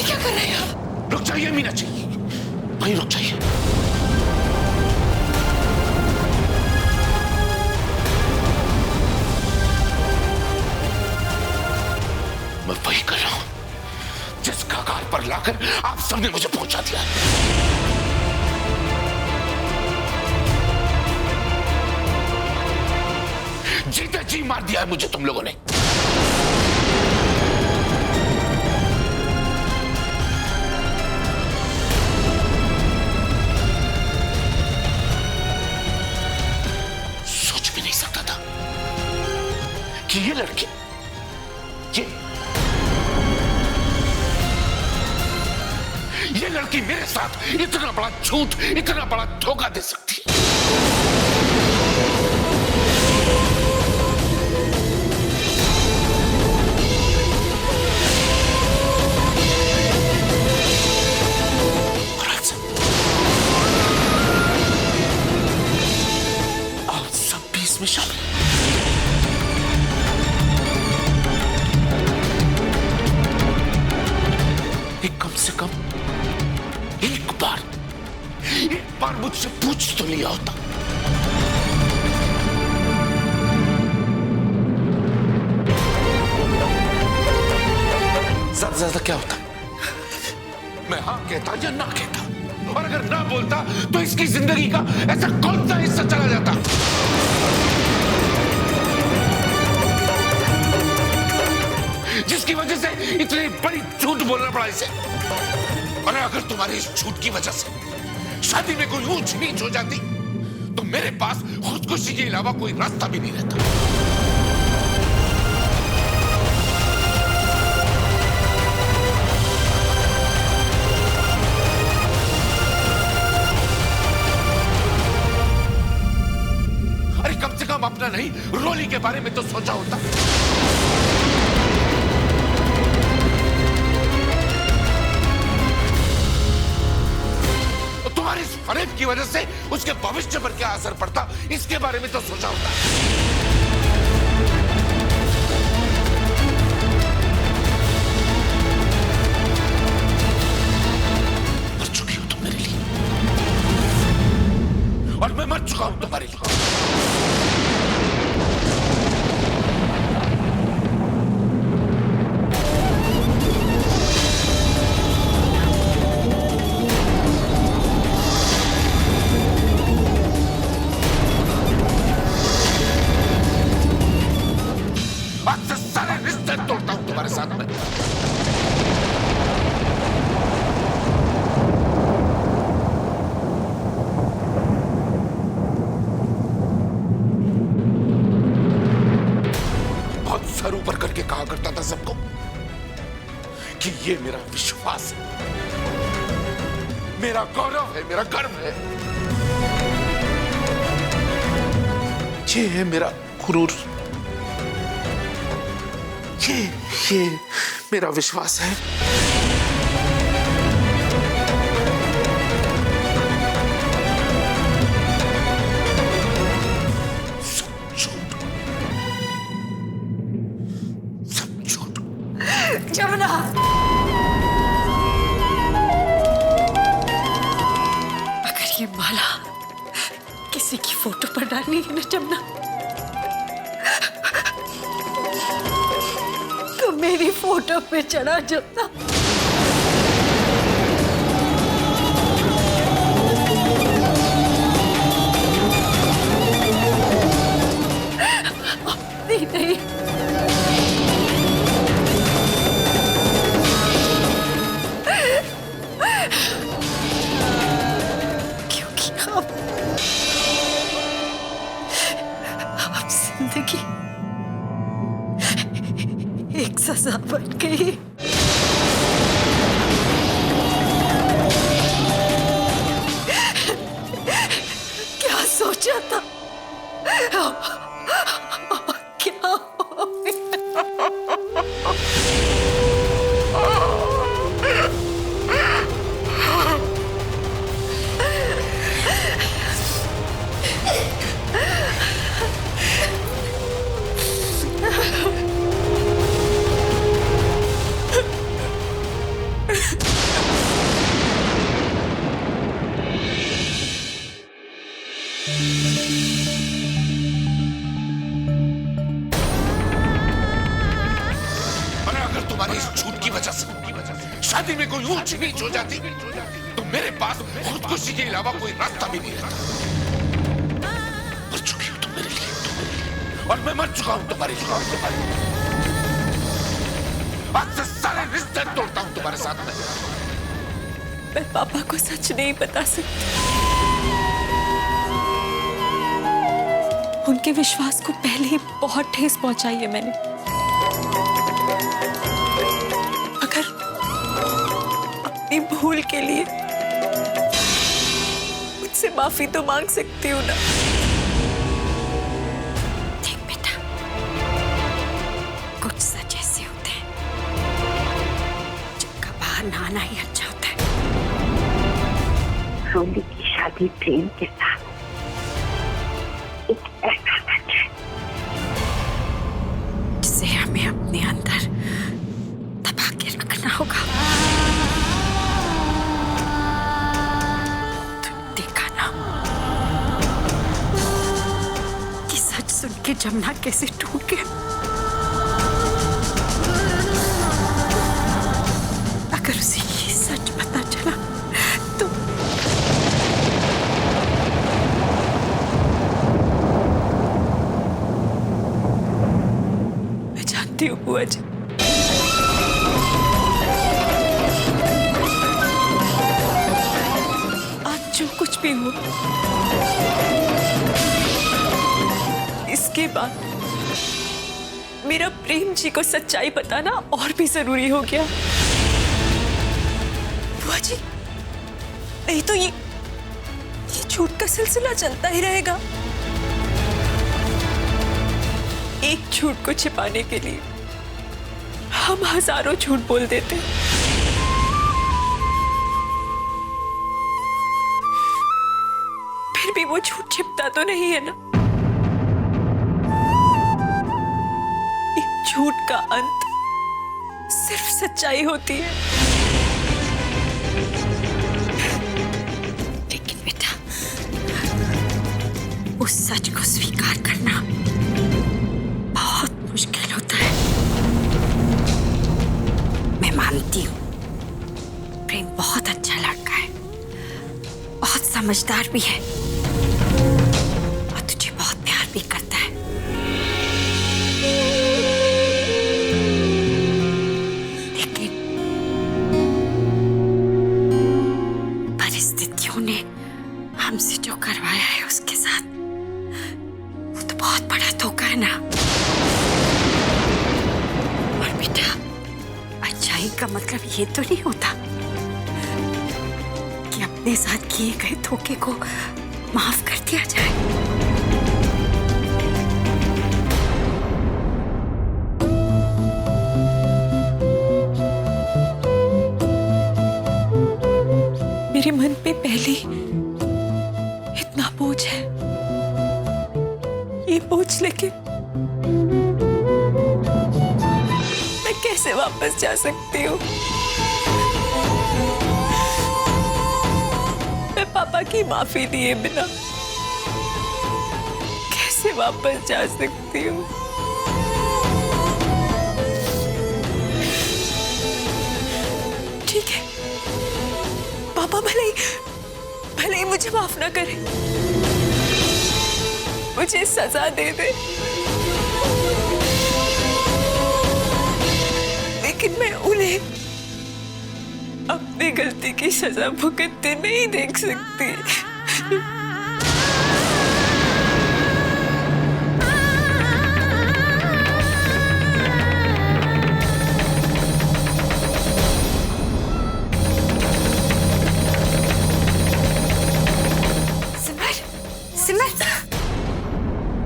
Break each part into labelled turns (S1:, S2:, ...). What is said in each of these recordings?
S1: क्या कर रहे हैं आप?
S2: रुक जाइए मीनाक्षी, वहीं रुक जाइए। मैं वही कर रहा हूं जिस कगार पर लाकर आप सबने मुझे पहुंचा दिया। जीते जी मार दिया है मुझे तुम लोगों ने। सोच भी नहीं सकता था कि ये लड़की ये लड़की मेरे साथ इतना बड़ा झूठ, इतना बड़ा धोखा दे सकती है। में शामिल कम से कम एक बार मुझसे पूछ तो लिया होता। ज्यादा ज्यादा क्या होता, मैं हाँ कहता या ना कहता, और अगर ना बोलता तो इसकी जिंदगी का ऐसा कौन सा हिस्सा चला जाता जिसकी वजह से इतनी बड़ी झूठ बोलना पड़ा इसे। और अगर तुम्हारे इस झूठ की वजह से शादी में कोई ऊंच नीच हो जाती तो मेरे पास खुदकुशी के अलावा कोई रास्ता भी नहीं रहता। अरे कम से कम अपना नहीं, रोली के बारे में तो सोचा होता। तुम्हारी इस फरेब की वजह से उसके भविष्य पर क्या असर पड़ता, इसके बारे में तो सोचा होता। मर चुकी हो तुम मेरे लिए, और मैं मर चुका हूं तुम्हारे लिए। तोड़ता हूं तुम्हारे साथ में। बहुत सर ऊपर करके कहा करता था सबको कि ये मेरा विश्वास है, मेरा गौरव है, मेरा गर्व है, ये है मेरा गुरूर, ये मेरा विश्वास है। सब झूठ, सब झूठ।
S1: जमुना, अगर ये माला किसी की फोटो पर डालनी है ना जमुना, मेरी फोटो पे चढ़ा जाता। नहीं, क्योंकि अब जिंदगी एक सजा बन गई। क्या सोचा था, क्या हो
S2: शादी में कोई ऊंच नीच हो जाती तो मेरे पास खुदकुशी के अलावा कोई रास्ता भी नहीं रहता। मर चुकी हो तुम मेरे लिए, और मैं मर चुका हूं तुम्हारे लिए। आज से सारे रिश्ते तोड़ता हूं तुम्हारे साथ में।
S1: मैं पापा को सच नहीं बता सकती। उनके विश्वास को पहले ही बहुत ठेस पहुंचाई है मैंने। अगर अपनी भूल के लिए मुझसे माफी तो मांग सकती हूँ ना।
S3: देख बेटा, कुछ सच ऐसे होते हैं जिनका बाहर ना आना ही अच्छा होता है।
S4: रोली की शादी प्रेम के साथ एक ऐसा सच है
S3: जिसे हमें अपने अंदर दबा के रखना होगा। तुम देखा ना कि सच सुन के जमुना कैसे टूट गया। अगर उसे ये सच पता चला तो
S1: मैं जानती हूँ बुआ जी, आज जो कुछ भी हो, इसके बाद मेरा प्रेम जी को सच्चाई बताना और भी जरूरी हो गया। बुआ जी, नहीं तो ये झूठ का सिलसिला चलता ही रहेगा। एक झूठ को छिपाने के लिए हम हजारों झूठ बोल देते हैं। फिर भी वो झूठ छिपता तो नहीं है ना। एक झूठ का अंत सिर्फ सच्चाई होती है।
S3: लेकिन बेटा, उस सच को स्वीकार करना बहुत मुश्किल होता है। मैं मानती हूँ प्रेम बहुत अच्छा लड़का है, बहुत समझदार भी है और तुझे बहुत प्यार भी करता है। लेकिन परिस्थितियों ने हमसे जो करवाया है उसके साथ, वो तो बहुत बड़ा धोखा है ना। और बेटा, अच्छाई का मतलब ये तो नहीं होता कि अपने साथ किए गए धोखे को माफ कर दिया जाए।
S1: मेरे मन पे पहले इतना बोझ है, ये बोझ लेके मैं कैसे वापस जा सकती हूँ? मैं पापा की माफी दिए बिना कैसे वापस जा सकती हूँ? ठीक है, पापा भले ही मुझे माफ ना करे, मुझे सजा दे दे, लेकिन मैं उन्हें अपनी गलती की सजा भुगतते नहीं देख सकती।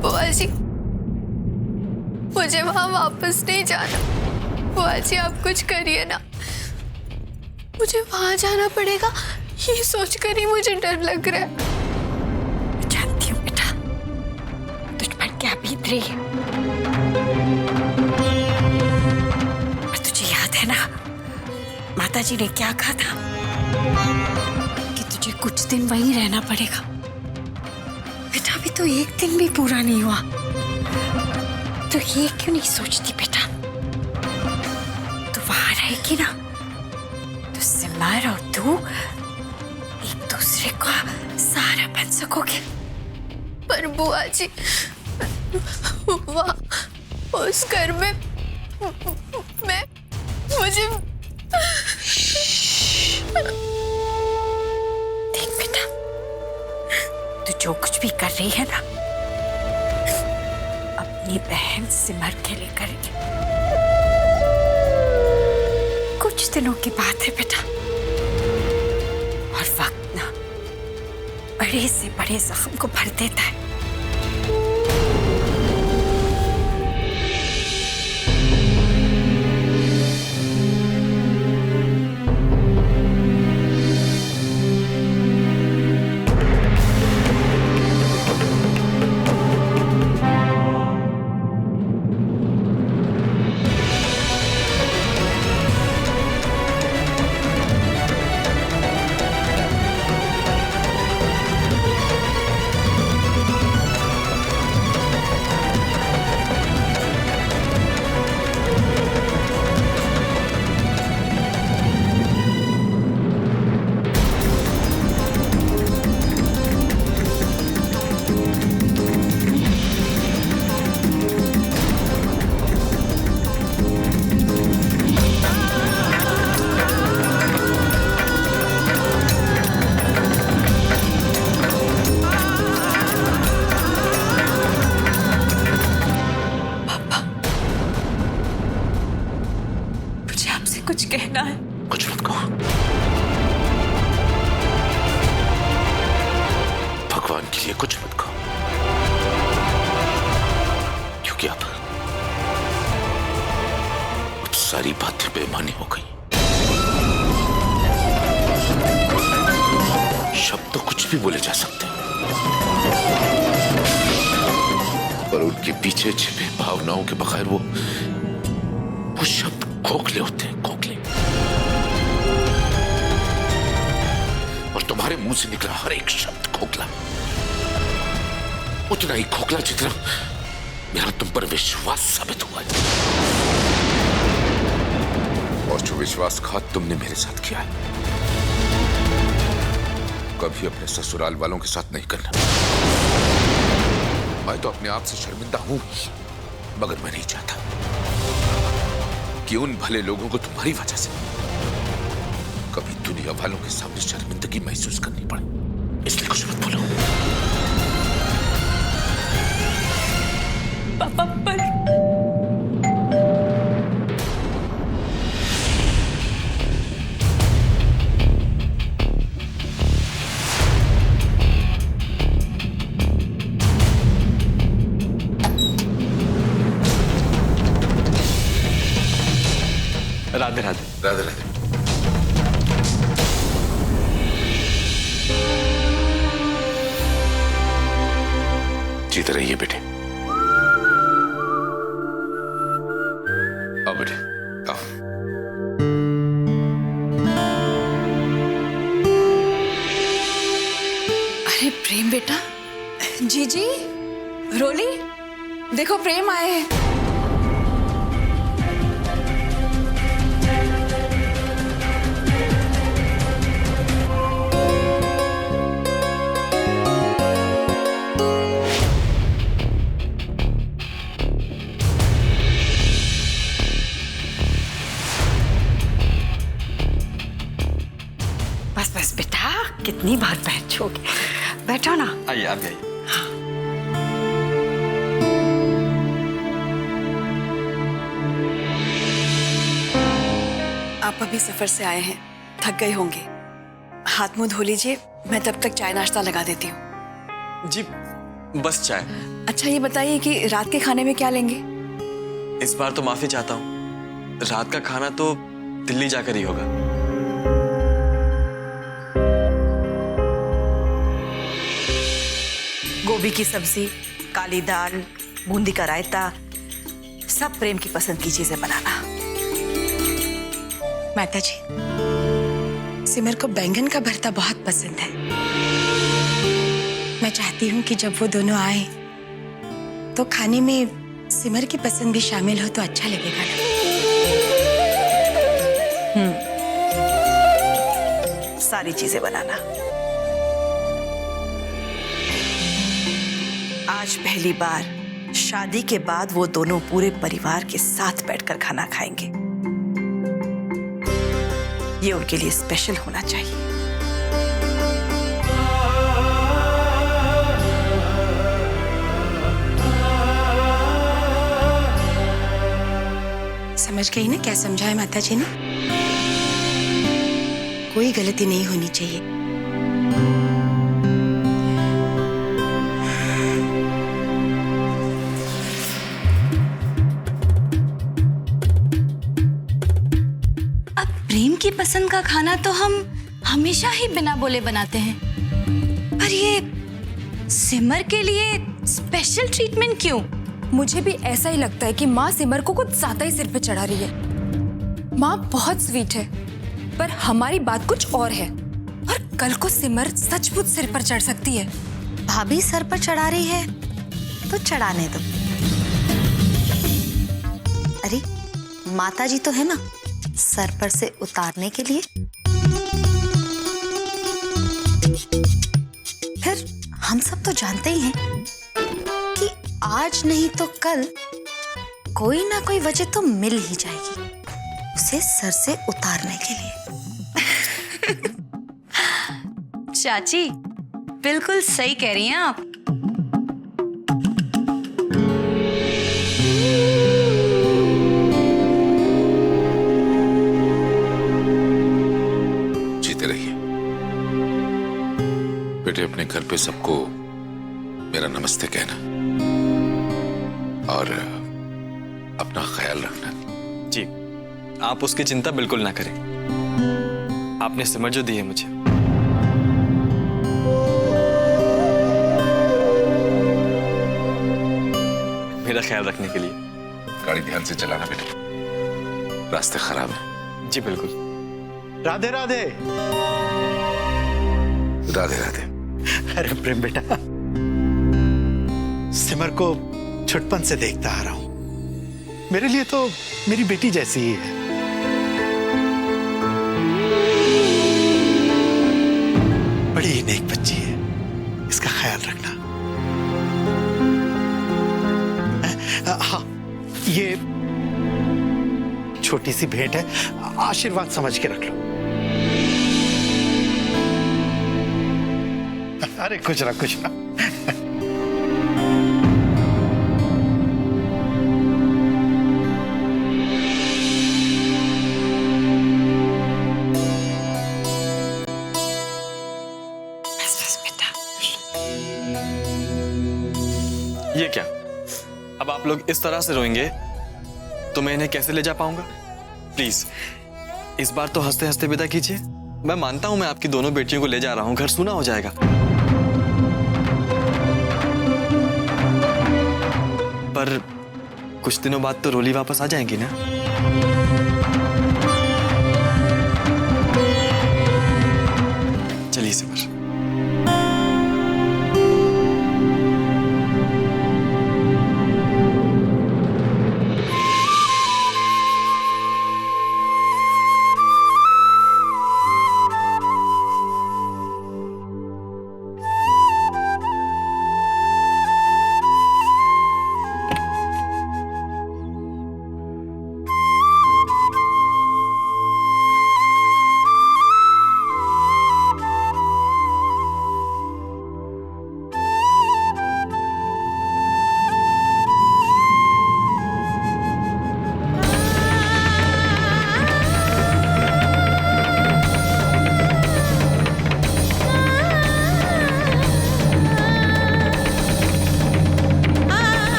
S5: बुआ जी, मुझे वहां वापस नहीं जाना। बुआ जी, आप कुछ करिए ना, मुझे वहां जाना पड़ेगा ये सोचकर ही मुझे डर लग रहा है।
S3: जानती हूँ बेटा, तुझ पर क्या बीत रही है। और तुझे याद है ना माताजी ने क्या कहा था कि तुझे कुछ दिन वहीं रहना पड़ेगा। बेटा, अभी तो एक दिन भी पूरा नहीं हुआ, तो ये क्यों नहीं सोचती बेटा? तू वहां रहेगी ना तो सिमर और तू एक दूसरे का सहारा बन सकोगे।
S5: पर बुआ जी, वहाँ उस घर में मैं मुझे
S3: देख बेटा, तू जो कुछ भी कर रही है ना, अपनी बहन सिमर के लिए कर रही है। कुछ दिनों की बात है बेटा, और वक्त ना बड़े से बड़े जख्म को भर देता है।
S1: कुछ कहना है?
S2: कुछ मत कहो। भगवान के लिए कुछ मत कहो, क्योंकि अब सारी बातें बेमानी हो गई। शब्द तो कुछ भी बोले जा सकते हैं, पर उनके पीछे छिपे भावनाओं के बगैर वो शब्द खोखले होते हैं, खोखले। और तुम्हारे मुंह से निकला हर एक शब्द खोखला, उतना ही खोखला जितना मेरा तुम पर विश्वास साबित हुआ है। और जो विश्वासघात तुमने मेरे साथ किया है, कभी अपने ससुराल वालों के साथ नहीं करना। मैं तो अपने आप से शर्मिंदा हूं, मगर मैं नहीं चाहता कि उन भले लोगों को तुम्हारी वजह से कभी दुनिया वालों के सामने शर्मिंदगी महसूस करनी पड़े। इसलिए कुछ मत बोलो।
S1: पापा पर
S6: राधे राधे।
S2: राधे राधे। जीते रहिए बेटे। आओ बेटे, आओ।
S3: अरे प्रेम बेटा। जीजी, रोली, देखो प्रेम आए हैं। बस बस बेटा, कितनी बार बैठोगे? बैठो ना।
S6: आइए, आप आइए।
S7: आप अभी सफर से आए हैं, थक गए होंगे। हाथ मुंह धो लीजिए, मैं तब तक चाय नाश्ता लगा देती हूँ।
S6: जी, बस चाय।
S7: अच्छा ये बताइए कि रात के खाने में क्या लेंगे?
S6: इस बार तो माफी चाहता हूँ, रात का खाना तो दिल्ली जाकर ही होगा।
S7: गोभी की सब्जी, काली दाल, बूंदी का रायता, सब प्रेम की पसंद की चीजें बनाना।
S8: माता जी, सिमर को बैंगन का भरता बहुत पसंद है। मैं चाहती हूँ कि जब वो दोनों आए तो खाने में सिमर की पसंद भी शामिल हो तो अच्छा लगेगा ना।
S7: सारी चीजें बनाना। आज पहली बार शादी के बाद वो दोनों पूरे परिवार के साथ बैठकर खाना खाएंगे। ये उनके लिए स्पेशल होना चाहिए।
S8: समझ गई ना क्या समझाया माता जी ने? कोई गलती नहीं होनी चाहिए।
S3: अब प्रेम की पसंद का खाना तो हम हमेशा ही बिना बोले बनाते हैं, पर ये सिमर के लिए स्पेशल ट्रीटमेंट क्यों?
S5: मुझे भी ऐसा ही लगता है कि माँ सिमर को कुछ ज्यादा ही सिर पे चढ़ा रही है। माँ बहुत स्वीट है, पर हमारी बात कुछ और है, और कल को सिमर सचमुच सिर पर चढ़ सकती है।
S3: भाभी सर पर चढ़ा रही है तो चढ़ाने दो। अरे माता जी तो है ना सर पर से उतारने के लिए। फिर हम सब तो जानते ही हैं कि आज नहीं तो कल कोई ना कोई वजह तो मिल ही जाएगी उसे सर से उतारने के लिए। चाची बिल्कुल सही कह रही हैं आप।
S2: जीते रहिए बेटे। अपने घर पे सबको मेरा नमस्ते कहना और अपना ख्याल रखना।
S6: जी, आप उसकी चिंता बिल्कुल ना करें। आपने सिमर जो दी है मुझे, मेरा ख्याल रखने के लिए।
S2: गाड़ी ध्यान से चलाना बेटे, रास्ते खराब हैं।
S6: जी बिल्कुल।
S9: राधे राधे।
S2: राधे राधे।
S9: अरे प्रेम बेटा, सिमर को छुटपन से देखता आ रहा हूं। मेरे लिए तो मेरी बेटी जैसी ही है। बड़ी ही नेक बच्ची है, इसका ख्याल रखना। हाँ, ये छोटी सी भेंट है, आशीर्वाद समझ के रख लो। अरे कुछ ना कुछ ना।
S6: ये क्या? अब आप लोग इस तरह से रोएंगे तो मैं इन्हें कैसे ले जा पाऊंगा? प्लीज इस बार तो हंसते हंसते विदा कीजिए। मैं मानता हूं मैं आपकी दोनों बेटियों को ले जा रहा हूं, घर सूना हो जाएगा, पर कुछ दिनों बाद तो रोली वापस आ जाएंगी ना। चलिए सिमर।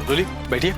S6: रोली बैठिए।